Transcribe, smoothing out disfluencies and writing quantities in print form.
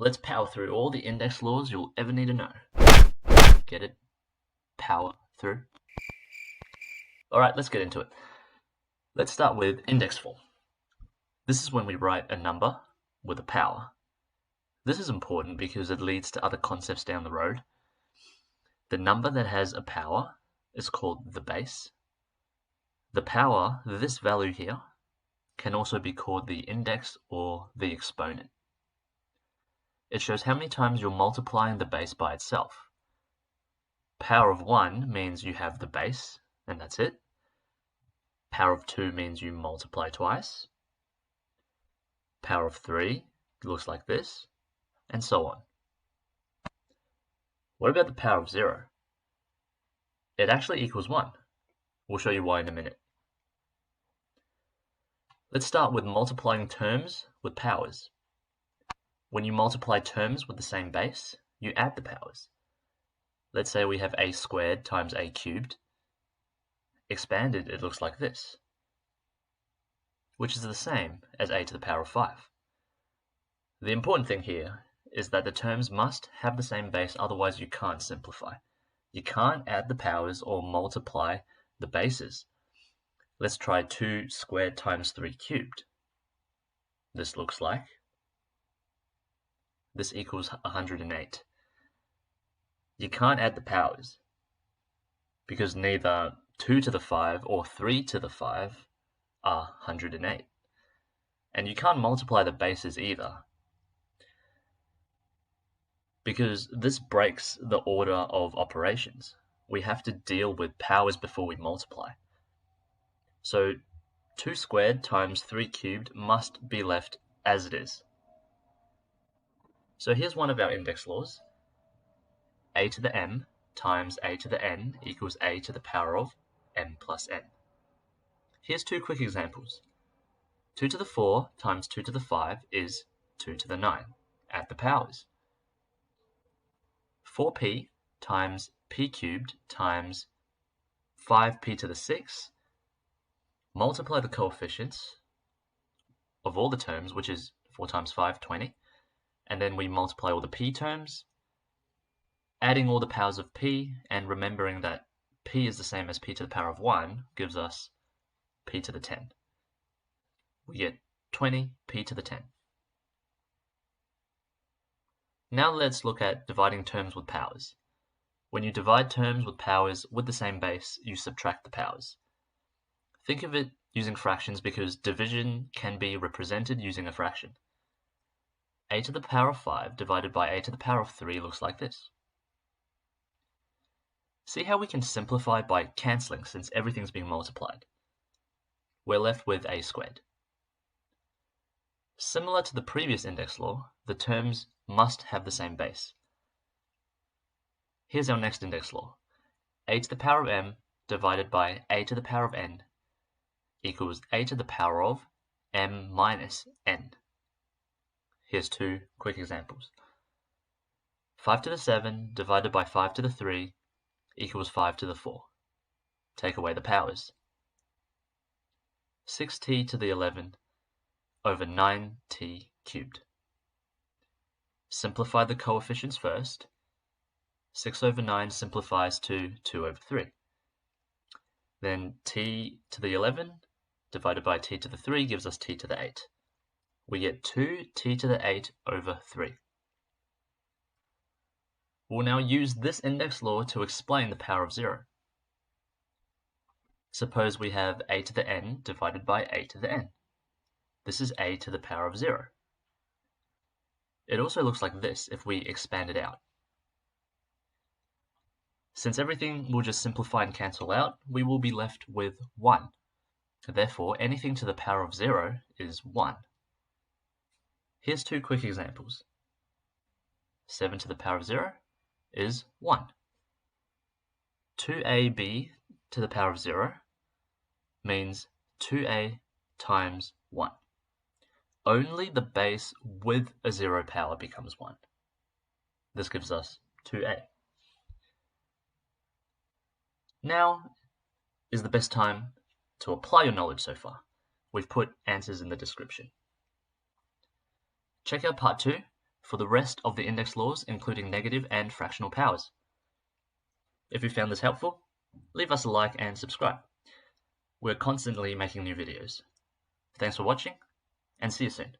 Let's power through all the index laws you'll ever need to know. Get it? Power through. Alright, let's get into it. Let's start with index form. This is when we write a number with a power. This is important because it leads to other concepts down the road. The number that has a power is called the base. The power, this value here, can also be called the index or the exponent. It shows how many times you're multiplying the base by itself. Power of 1 means you have the base, and that's it. Power of 2 means you multiply twice. Power of 3 looks like this, and so on. What about the power of 0? It actually equals 1. We'll show you why in a minute. Let's start with multiplying terms with powers. When you multiply terms with the same base, you add the powers. Let's say we have a squared times a cubed. Expanded, it looks like this, which is the same as a to the power of 5. The important thing here is that the terms must have the same base, otherwise you can't simplify. You can't add the powers or multiply the bases. Let's try 2 squared times 3 cubed. This looks like, this equals 108. You can't add the powers because neither 2 to the 5 or 3 to the 5 are 108. And you can't multiply the bases either, because this breaks the order of operations. We have to deal with powers before we multiply. So 2 squared times 3 cubed must be left as it is. So here's one of our index laws. A to the m times a to the n equals a to the power of m plus n. Here's 2 quick examples. 2 to the 4 times 2 to the 5 is 2 to the 9. Add the powers. 4p times p cubed times 5p to the 6. Multiply the coefficients of all the terms, which is 4 times 5, 20. And then we multiply all the p terms, adding all the powers of p, and remembering that p is the same as p to the power of 1 gives us p to the 10. We get 20 p to the 10. Now let's look at dividing terms with powers. When you divide terms with powers with the same base, you subtract the powers. Think of it using fractions because division can be represented using a fraction. A to the power of 5 divided by a to the power of 3 looks like this. See how we can simplify by cancelling since everything's being multiplied. We're left with a squared. Similar to the previous index law, the terms must have the same base. Here's our next index law. A to the power of m divided by a to the power of n equals a to the power of m minus n. Here's 2 quick examples. 5 to the 7 divided by 5 to the 3 equals 5 to the 4. Take away the powers. 6t to the 11 over 9t cubed. Simplify the coefficients first. 6 over 9 simplifies to 2 over 3. Then t to the 11 divided by t to the 3 gives us t to the 8. We get 2t to the 8 over 3. We'll now use this index law to explain the power of 0. Suppose we have a to the n divided by a to the n. This is a to the power of 0. It also looks like this if we expand it out. Since everything will just simplify and cancel out, we will be left with 1. Therefore, anything to the power of 0 is 1. Here's 2 quick examples. 7 to the power of 0 is 1. 2ab to the power of 0 means 2a times 1. Only the base with a 0 power becomes 1. This gives us 2a. Now is the best time to apply your knowledge so far. We've put answers in the description. Check out part 2 for the rest of the index laws, including negative and fractional powers. If you found this helpful, leave us a like and subscribe. We're constantly making new videos. Thanks for watching, and see you soon.